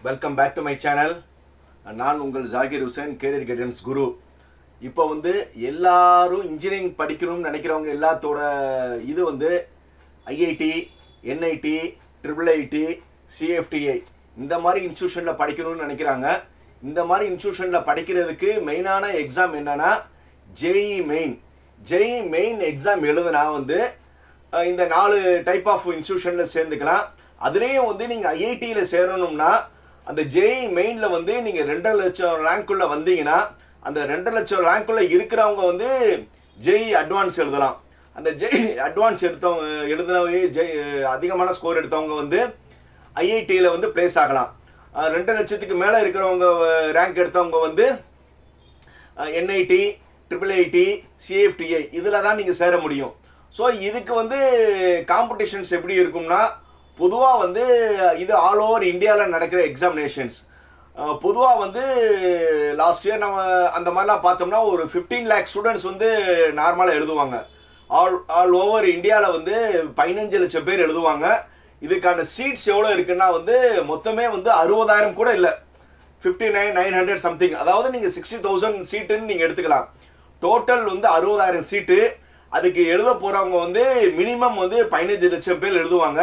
Welcome back to my channel. நான் உங்கள் Zakir Hussain, career guidance guru. இப்போ எல்லாரும் இன்ஜினியரிங் படிக்கணும்னு நினைக்கிறவங்க எல்லாத்தோட இது IIT, NIT, triple IT, CFTI இந்த மாதிரி இன்ஸ்டியூஷனில் படிக்கணும்னு நினைக்கிறாங்க. இந்த மாதிரி இன்ஸ்டியூஷனில் படிக்கிறதுக்கு மெயினான எக்ஸாம் என்னன்னா JEE main. JEE main exam எழுதுனா இந்த 4 டைப் ஆஃப் இன்ஸ்டியூஷனில் சேர்ந்துக்கலாம். அதுலேயும் நீங்கள் ஐஐடியில் சேரணும்னா அந்த ஜேஇ மெயினில் நீங்கள் 2.5 லட்சம் ரேங்க்குள்ள வந்தீங்கன்னா அந்த 2.5 லட்சம் ரேங்க்குள்ள இருக்கிறவங்க ஜேஇ அட்வான்ஸ் எழுதலாம். அந்த ஜேஇ அட்வான்ஸ் எழுதினவங்க அதிகமான ஸ்கோர் எடுத்தவங்க ஐஐடியில் பிளேஸ் ஆகலாம். 2 லட்சத்துக்கு மேலே இருக்கிறவங்க ரேங்க் எடுத்தவங்க என்ஐடி, ட்ரிபிள் ஐடி, சிஎஃப்டிஐ இதில் தான் நீங்கள் சேர முடியும். ஸோ இதுக்கு காம்படிஷன்ஸ் எப்படி இருக்கும்னா, பொதுவாக இது ஆல் ஓவர் இந்தியாவில் நடக்கிற எக்ஸாமினேஷன்ஸ். பொதுவாக லாஸ்ட் இயர் நம்ம அந்த மாதிரிலாம் பார்த்தோம்னா ஒரு 15 lakh ஸ்டூடெண்ட்ஸ் நார்மலாக எழுதுவாங்க. ஆல் ஓவர் இந்தியாவில் 15 லட்சம் பேர் எழுதுவாங்க. இதுக்கான சீட்ஸ் எவ்வளோ இருக்குன்னா மொத்தமே 60,000 கூட இல்லை, 59,900 சம்திங். அதாவது நீங்கள் 60,000 சீட்டுன்னு நீங்கள் எடுத்துக்கலாம். டோட்டல் 60,000 சீட்டு. அதுக்கு எழுத போகிறவங்க மினிமம் 15 லட்சம் பேர் எழுதுவாங்க.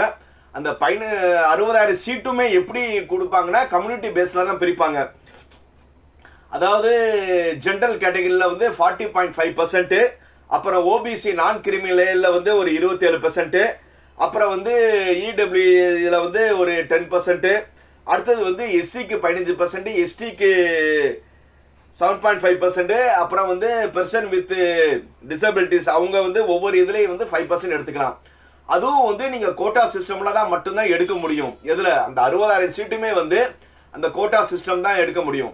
அந்த 60,000 சீட்டுமே எப்படி கொடுப்பாங்கன்னா கம்யூனிட்டி பேஸில் தான் பிரிப்பாங்க. அதாவது ஜென்ரல் கேட்டகரியில் 40.5%, அப்புறம் ஓபிசி நான் கிரிமினலில் ஒரு 27%, அப்புறம் இடபிள்யூல ஒரு 10%, அடுத்தது எஸ்சிக்கு 15%, எஸ்டிக்கு 7.5%, அப்புறம் பெர்சன் வித் டிசபிலிட்டிஸ் அவங்க ஒவ்வொரு இதுலேயும் 5% எடுத்துக்கலாம். அதுவும் நீங்கள் கோட்டா சிஸ்டம்ல தான் மட்டும்தான் எடுக்க முடியும். எதில் அந்த 60,000 சீட்டுமே அந்த கோட்டா சிஸ்டம் தான் எடுக்க முடியும்.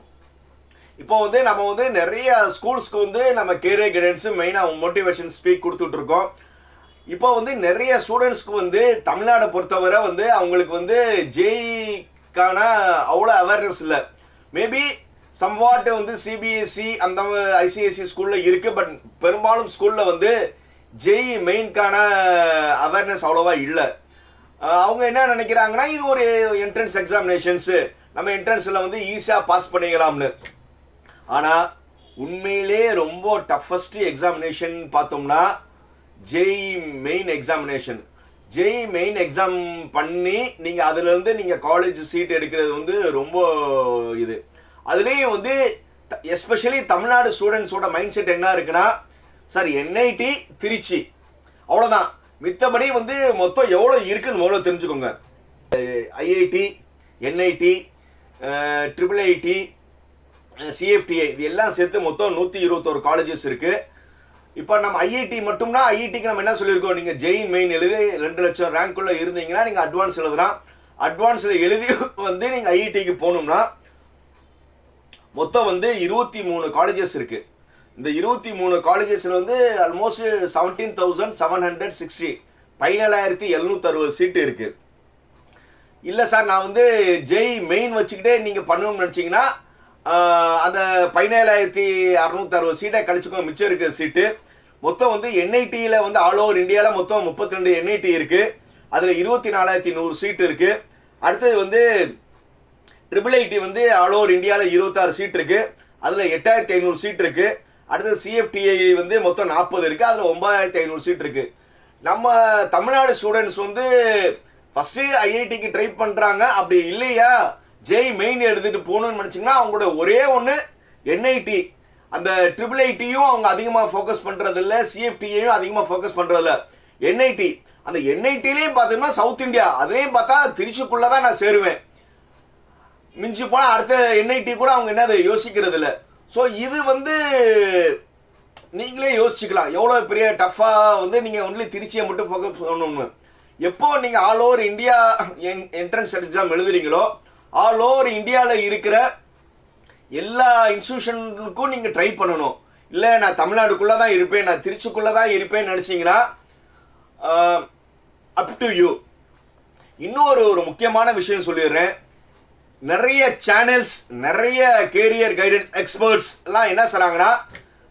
இப்போ நம்ம நிறைய ஸ்கூல்ஸ்க்கு நம்ம கேரியர் கைடன்ஸ் மெயினாக மோட்டிவேஷன் ஸ்பீக் கொடுத்துட்டு இருக்கோம். இப்போ நிறைய ஸ்டூடெண்ட்ஸ்க்கு தமிழ்நாடை பொறுத்தவரை அவங்களுக்கு ஜேஇக்கான அவ்வளோ அவேர்னஸ் இல்லை. மேபி சம்வாட் சிபிஎஸ்சி அந்த ஐசிஐசி ஸ்கூலில் இருக்குது. பட் பெரும்பாலும் ஸ்கூலில் ஜேஇ மெயின்கான அவேர்னஸ் அவ்வளோவா இல்லை. அவங்க என்ன நினைக்கிறாங்கன்னா இது ஒரு என்ட்ரன்ஸ் எக்ஸாமினேஷன்ஸு, நம்ம என்ட்ரன்ஸில் ஈஸியாக பாஸ் பண்ணிக்கலாம்னு. ஆனால் உண்மையிலே ரொம்ப டஃபஸ்ட் எக்ஸாமினேஷன் பார்த்தோம்னா JEE main examination. JEE main exam பண்ணி நீங்கள் அதுலேருந்து நீங்கள் காலேஜ் சீட் எடுக்கிறது ரொம்ப இது. அதுலேயும் எஸ்பெஷலி தமிழ்நாடு ஸ்டூடெண்ட்ஸோட மைண்ட் செட் என்ன இருக்குன்னா, சார் என்ஐடி திருச்சி அவ்வளோதான், மித்தபடி மொத்தம் எவ்வளோ இருக்குன்னு முதல்ல தெரிஞ்சுக்கோங்க. IIT, NIT, triple IT, CFTI இது எல்லாம் சேர்த்து மொத்தம் 121 காலேஜஸ் இருக்குது. இப்போ நம்ம ஐஐடி மட்டும்னா ஐஐடிக்கு நம்ம என்ன சொல்லியிருக்கோம், நீங்கள் ஜேஇ மெயின் எழுதி 2 லட்சம் ரேங்க்குள்ளே இருந்தீங்கன்னா நீங்கள் அட்வான்ஸ் எழுதலாம். அட்வான்ஸில் எழுதி நீங்கள் ஐஐடிக்கு போகணும்னா மொத்தம் 23 காலேஜஸ் இருக்குது. இந்த 23 காலேஜஸில் ஆல்மோஸ்ட் 17,760 17,760 சீட்டு இருக்குது. இல்லை சார் நான் ஜேஇ மெயின் வச்சுக்கிட்டே நீங்கள் பண்ணணும்னு நினச்சிங்கன்னா அந்த 17,660 சீட்டை கழிச்சுக்கோ, மிச்சம் இருக்கிற சீட்டு. மொத்தம் என்ஐடியில் ஆல் ஓவர் இந்தியாவில் மொத்தம் 32 என்ஐடி இருக்குது. அதில் 24,100 சீட்டு இருக்குது. அடுத்தது ட்ரிபிள் ஐடி ஆல் ஓவர் இந்தியாவில் 26 சீட் இருக்குது. அதில் 8,500 சீட் இருக்குது. அடுத்தது சிஎஃப்டிஐ மொத்தம் 40 இருக்குது. அதில் 9,500 சீட் இருக்குது. நம்ம தமிழ்நாடு ஸ்டூடெண்ட்ஸ் ஃபஸ்ட்டு ஐஐடிக்கு ட்ரை பண்ணுறாங்க. அப்படி இல்லையா ஜேஇ மெயின் எடுத்துகிட்டு போகணும்னு நினச்சிங்கன்னா அவங்களோட ஒரே ஒன்று என்ஐடி. அந்த ட்ரிபிள் ஐடியும் அவங்க அதிகமாக ஃபோக்கஸ் பண்ணுறதில்ல, சிஎஃப்டிஐயும் அதிகமாக ஃபோக்கஸ் பண்ணுறதில்ல. என்ஐடி, அந்த என்ஐடிலையும் பார்த்தீங்கன்னா சவுத் இந்தியா, அதையும் பார்த்தா திருச்சிக்குள்ளே தான் நான் சேருவேன். மிஞ்சி போனால் அடுத்த என்ஐடி கூட அவங்க என்னது யோசிக்கிறது இல்லை. ஸோ இது நீங்களே யோசிச்சுக்கலாம் எவ்வளோ பெரிய டஃப்பாக நீங்கள் ஒன்லி திருச்சியை மட்டும் ஃபோக்கஸ் பண்ணணும்னு. எப்போ நீங்கள் all over India entrance exam எழுதுறீங்களோ ஆல் ஓவர் இந்தியாவில் இருக்கிற எல்லா இன்ஸ்டியூஷனுக்கும் நீங்கள் ட்ரை பண்ணணும். இல்லை நான் தமிழ்நாடுக்குள்ளே தான் இருப்பேன், நான் திருச்சிக்குள்ளே தான் இருப்பேன்னு நினச்சிங்கன்னா அப் டு யூ. இன்னொரு முக்கியமான விஷயம் சொல்லிடுறேன். நிறைய சேனல்ஸ், நிறைய கேரியர் கைடன்ஸ் எக்ஸ்பர்ட்ஸ் எல்லாம் என்ன சொல்றாங்கன்னா,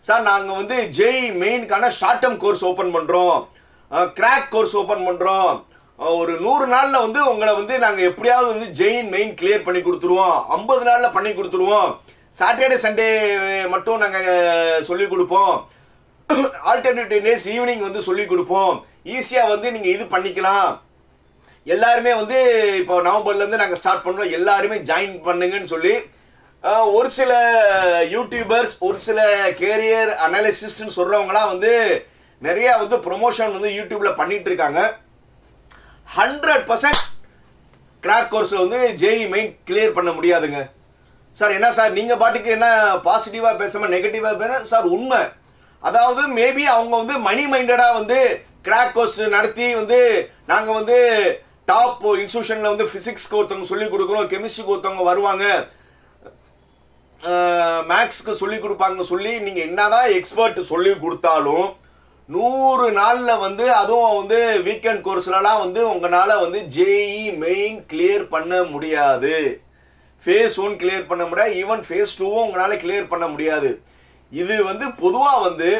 சார் நாங்கள் ஜேஇ மெயின்கான ஷார்ட் டேர்ம் கோர்ஸ் ஓப்பன் பண்ணுறோம், கிராக் கோர்ஸ் ஓப்பன் பண்ணுறோம், ஒரு 100 நாள்ல வந்து உங்களை வந்து நாங்க எப்படியாவது வந்து ஜெயின் மெயின் கிளியர் பண்ணி கொடுத்துருவோம், 50 நாள்ல பண்ணி கொடுத்துருவோம், சாட்டர்டே சண்டே மட்டும் நாங்க சொல்லி கொடுப்போம், ஆல்டர்னேட்டிவ் டேஸ் ஈவினிங் வந்து சொல்லி கொடுப்போம், ஈஸியா வந்து நீங்க இது பண்ணிக்கலாம், எல்லாருமே வந்து இப்போ நவம்பர்ல இருந்து நாங்க ஸ்டார்ட் பண்றோம், எல்லாருமே ஜாயின் பண்ணுங்கன்னு சொல்லி ஒரு சில யூடியூபர்ஸ், ஒரு சில கேரியர் அனாலிசிஸ்ட் சொல்றவங்களாம் வந்து நிறைய வந்து ப்ரொமோஷன் வந்து யூடியூப்ல பண்ணிட்டு இருக்காங்க. 100% கிராக் கோர்ஸ் வந்து ஜேஇ மெயின் கிளியர் பண்ண முடியாதுங்க சார். என்ன சார் நீங்க பாட்டுக்கு என்ன பாசிட்டிவா பேசாம நெகட்டிவா பேச சார்? உண்மை. அதாவது மேபி அவங்க வந்து மணி மைண்டடா வந்து கிராக் கோர்ஸ் நடத்தி வந்து நாங்க வந்து டாப் இன்ஸ்டிடியூஷன்ல வந்து பிசிக்ஸ்க்கு ஒருத்தவங்க சொல்லி கொடுக்குறோம், கெமிஸ்ட்ரிக்கு ஒருத்தவங்க வருவாங்க, மேக்ஸ்க்கு சொல்லி கொடுப்பாங்க சொல்லி நீங்க என்னதான் எக்ஸ்பர்ட் சொல்லி கொடுத்தாலும் 100 நாள்ல வந்து அதுவும் வந்து வீக்கெண்ட் கோர்ஸ்லாம் வந்து உங்களால வந்து ஜேஇ மெயின் கிளியர் பண்ண முடியாது. ஃபேஸ் 1 கிளியர் பண்ண முடியாது, ஈவன் ஃபேஸ் 2வும் உங்களால கிளியர் பண்ண முடியாது. இது வந்து பொதுவா வந்து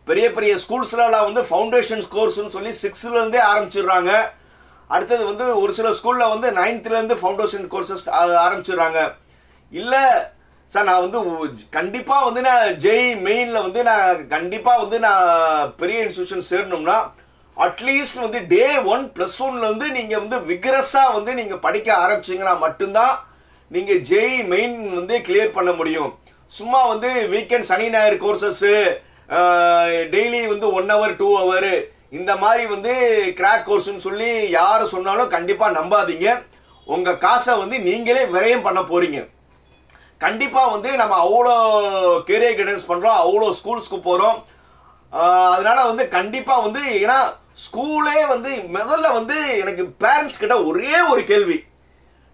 பெரிய பெரிய ஸ்கூல்ஸ்லாம் வந்து ஃபவுண்டேஷன் கோர்ஸ்னு சொல்லி 6ல இருந்தே ஆரம்பிச்சிடுறாங்க. அடுத்தது வந்து ஒரு சில ஸ்கூல்ல வந்து 9th இருந்து ஃபவுண்டேஷன் கோர்சஸ் ஆரம்பிச்சிடுறாங்க. இல்ல சார் நான் வந்து கண்டிப்பா வந்து நான் ஜேஇ மெயின்ல வந்து நான் கண்டிப்பா வந்து நான் பெரிய இன்ஸ்டிடியூஷன் சேரணும்னா அட்லீஸ்ட் வந்து டே 1+1ல இருந்து நீங்க வந்து விகரஸா வந்து நீங்க படிக்க ஆரம்பிச்சீங்கன்னா மட்டும்தான் நீங்க ஜேஇ மெயின் வந்து கிளியர் பண்ண முடியும். சும்மா வந்து வீக்கெண்ட் சனி ஞாயிறு கோர்சஸ் டெய்லி வந்து 1 hour 2 hour இந்த மாதிரி வந்து கிராக் கோர்ஸ்னு சொல்லி யாரு சொன்னாலும் கண்டிப்பா நம்பாதீங்க. உங்க காசை வந்து நீங்களே விரயம் பண்ண போறீங்க. கண்டிப்பா வந்து நம்ம அவ்வளோ கெரியர் கைடன்ஸ் பண்றோம், அவ்வளோ ஸ்கூல்ஸ்க்கு போறோம். அதனால வந்து கண்டிப்பா வந்து ஏன்னா ஸ்கூலே வந்து முதல்ல வந்து எனக்கு பேரண்ட்ஸ் கிட்ட ஒரே ஒரு கேள்வி,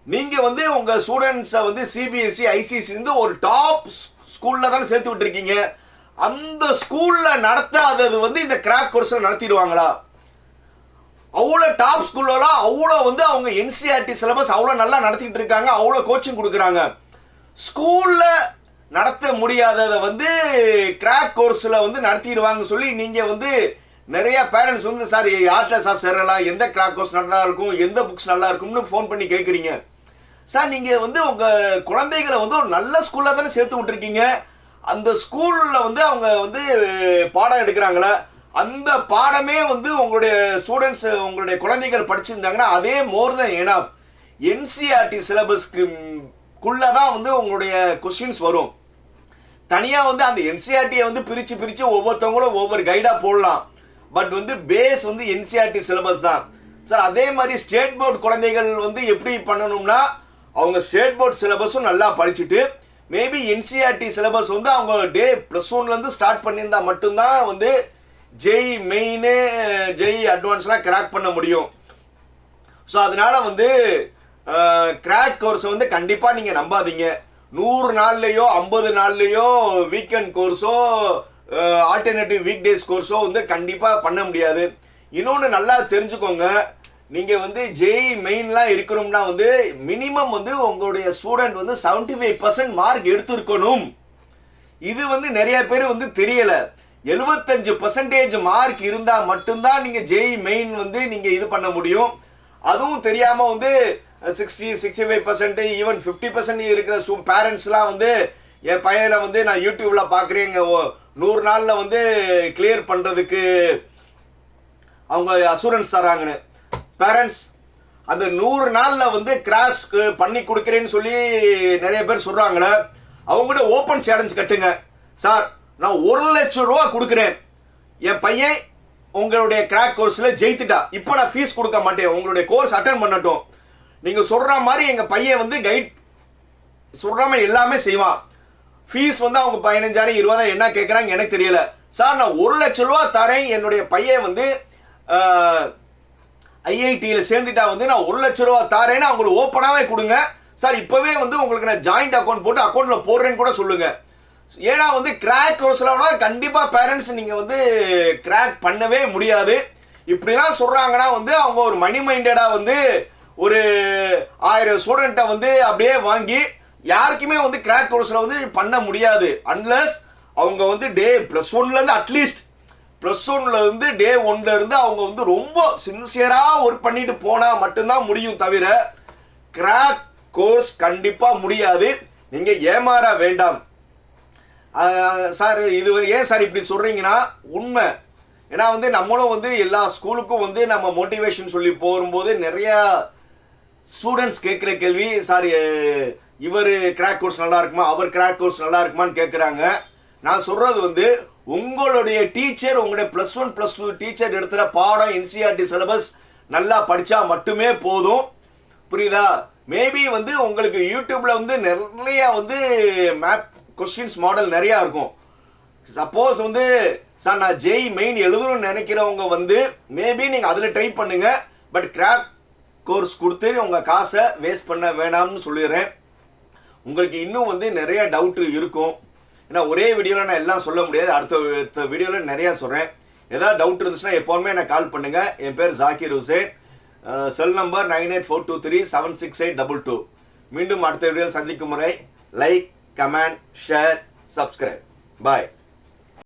நீங்க வந்து உங்க ஸ்டூடெண்ட்ஸை வந்து சிபிஎஸ்சி ஐசிஎஸ்சி இருந்து ஒரு டாப் ஸ்கூல்ல தான் சேர்த்து விட்டுருக்கீங்க, அந்த ஸ்கூல்ல நடத்தாதது வந்து இந்த கிராக் கோர்ஸ் நடத்திடுவாங்களா? அவ்வளோ டாப் ஸ்கூல்லாம் அவ்வளோ வந்து அவங்க என்சிஆர்டி சிலபஸ் அவ்வளோ நல்லா நடத்திட்டு இருக்காங்க, அவ்வளோ கோச்சிங் கொடுக்குறாங்க. ஸ்கூல்ல நடத்த முடியாததை வந்து கிராக் கோர்ஸ்ல வந்து நடத்திடுவாங்க சொல்லி நீங்க வந்து நிறைய பேரண்ட்ஸ் வந்து சார் யார்கிட்ட சார் சேரலாம், எந்த கிராக் கோர்ஸ் நல்லா இருக்கும், எந்த புக்ஸ் நல்லா இருக்கும்னு ஃபோன் பண்ணி கேட்குறீங்க. சார் நீங்க வந்து உங்க குழந்தைகளை வந்து ஒரு நல்ல ஸ்கூல்ல தானே சேர்த்து விட்டுருக்கீங்க, அந்த ஸ்கூல்ல வந்து அவங்க வந்து பாடம் எடுக்கிறாங்களா, அந்த பாடமே வந்து உங்களுடைய ஸ்டூடெண்ட்ஸ் உங்களுடைய குழந்தைகள் படிச்சிருந்தாங்கன்னா அதே மோர் தென் எனஃப். என்சிஆர்டி சிலபஸ்க்கு குள்ளதான் வந்து உங்களுடைய கொஸ்டின்ஸ் வரும். தனியா வந்து அந்த என்சிஆர்டியை வந்து பிரிச்சு பிரிச்சு ஒவ்வொருத்தவங்களும் ஒவ்வொரு கைடா போடலாம். பட் வந்து பேஸ் வந்து என்சிஆர்டி சிலபஸ் தான் சார். அதே மாதிரி ஸ்டேட் போர்டு குழந்தைகள் வந்து எப்படி பண்ணணும்னா அவங்க ஸ்டேட் போர்டு சிலபஸும் நல்லா படிச்சுட்டு மேபி என்சிஆர்டி சிலபஸ் வந்து அவங்க டே +1ல இருந்து ஸ்டார்ட் பண்ணியிருந்தா மட்டும்தான் வந்து ஜேஇ மெயின் ஜேஇ அட்வான்ஸ்லாம் கிராக் பண்ண முடியும். ஸோ அதனால வந்து கிராக் கோர்ஸ் வந்து கண்டிப்பா நீங்க நம்பாதீங்க. 100 நாள்லயோ 50 நாள்லயோ வீக்கெண்ட் கோர்ஸோ ஆல்டர்னேட்டிவ் வீக் டேஸ் கோர்ஸோ வந்து கண்டிப்பா பண்ண முடியாது. இன்னொன்னு நல்லா தெரிஞ்சுக்கோங்க, நீங்க வந்து ஜேஇ மெயின்லாம் இருக்கணும்னா வந்து மினிமம் வந்து உங்களுடைய ஸ்டூடெண்ட் வந்து 75% மார்க் எடுத்திருக்கணும். இது வந்து நிறைய பேர் வந்து தெரியல. 75% மார்க் இருந்தா மட்டும்தான் நீங்க ஜேஇ மெயின் வந்து நீங்க இது பண்ண முடியும். அதுவும் தெரியாம வந்து 60-65% ஈவன் 50% இருக்கிற பேரண்ட்ஸ்லாம் வந்து என் பையனை வந்து நான் யூடியூப்ல பாக்குறேன் 100 நாள்ல வந்து கிளியர் பண்றதுக்கு அவங்க அசூரன்ஸ் தராங்கன்னு. பேரண்ட்ஸ் அந்த 100 நாள்ல வந்து கிராஷ் பண்ணி கொடுக்கறேன்னு சொல்லி நிறைய பேர் சொல்றாங்களே, அவங்களோட ஓபன் சேலஞ்ச் கட்டுங்க. சார் நான் 1 லட்சம் ரூபா கொடுக்குறேன், என் பையன் உங்களுடைய கிராக் கோர்ஸ்ல ஜெயித்துட்டா, இப்ப நான் ஃபீஸ் கொடுக்க மாட்டேன், உங்களுடைய கோர்ஸ் அட்டென்ட் பண்ணட்டும், நீங்க சொல்ற மாதிரி எங்க பையன் வந்து கைட் சொல்ற மாதிரி எல்லாமே செய்வான், ஃபீஸ் வந்து அவங்க 15,000 20,000 என்ன கேட்கறாங்க எனக்கு தெரியல, சார் நான் 1 லட்சம் ரூபா தரேன், என்னுடைய பையன் வந்து ஐஐடியில சேர்ந்துட்டா வந்து நான் 1 லட்சம் ரூபா தரேன்னு அவங்களுக்கு ஓப்பனாவே கொடுங்க சார், இப்பவே வந்து உங்களுக்கு நான் ஜாயிண்ட் அக்கௌண்ட் போட்டு அக்கௌண்ட்ல போடுறேன்னு கூட சொல்லுங்க. ஏன்னா வந்து கிராக் கோர்ஸ்ல கண்டிப்பா பேரண்ட்ஸ் நீங்க வந்து கிராக் பண்ணவே முடியாது. இப்படிலாம் சொல்றாங்கன்னா வந்து அவங்க ஒரு மணி மைண்டடா வந்து ஒரு 1000 ஸ்டூடெண்ட்டை வந்து அப்படியே வாங்கி யாருக்குமே வந்து கிராக் கோர்ஸ்ல வந்து பண்ண முடியாது. அன்லஸ் அவங்க வந்து டே +1ல இருந்து அட்லீஸ்ட் ப்ளஸ் ஒன்ல இருந்து டே ஒன்ல இருந்து அவங்க வந்து ரொம்ப சின்சியரா ஒர்க் பண்ணிட்டு போனா மட்டும்தான் முடியும், தவிர கிராக் கோர்ஸ் கண்டிப்பா முடியாது. நீங்க ஏமாற வேண்டாம். சார் இது ஏன் சார் இப்படி சொல்றீங்கன்னா உண்மை. ஏன்னா வந்து நம்மளும் வந்து எல்லா ஸ்கூலுக்கும் வந்து நம்ம மோட்டிவேஷன் சொல்லி போகும்போது நிறைய ஸ்டூடெண்ட்ஸ் கேட்குற கேள்வி, சார் இவர் கிராக் கோர்ஸ் நல்லா இருக்குமா, அவர் கிராக் கோர்ஸ் நல்லா இருக்குமான்னு கேட்குறாங்க. நான் சொல்றது வந்து உங்களுடைய டீச்சர், உங்களுடைய +1 +2 டீச்சர் எடுத்துகிற பாடம் என்சிஆர்டி சிலபஸ் நல்லா படித்தா மட்டுமே போதும். புரியுதா? மேபி வந்து உங்களுக்கு யூடியூப்ல வந்து நிறைய வந்து மேப் கொஸ்டின்ஸ் மாடல் நிறையா இருக்கும். சப்போஸ் வந்து சார் நான் ஜெய் மெயின் எழுதணும்னு நினைக்கிறவங்க வந்து மேபி நீங்கள் அதில் ட்ரை பண்ணுங்க. பட் கிராக் கோர்ஸ் கொடுத்து உங்கள் காசை வேஸ்ட் பண்ண வேணாம்னு சொல்லிடுறேன். உங்களுக்கு இன்னும் வந்து நிறைய டவுட் இருக்கும். ஏன்னா ஒரே வீடியோவில் நான் எல்லாம் சொல்ல முடியாது. அடுத்த வீடியோவில் நிறையா சொல்கிறேன். ஏதாவது டவுட் இருந்துச்சுன்னா எப்போவுமே எனக்கு கால் பண்ணுங்கள். என் பேர் ஜாகிர் ஹுசேன். Cell number 9842376822. மீண்டும் அடுத்த வீடியோவில் சந்திக்கும் முறை லைக், கமெண்ட், ஷேர், சப்ஸ்கிரைப். பாய்.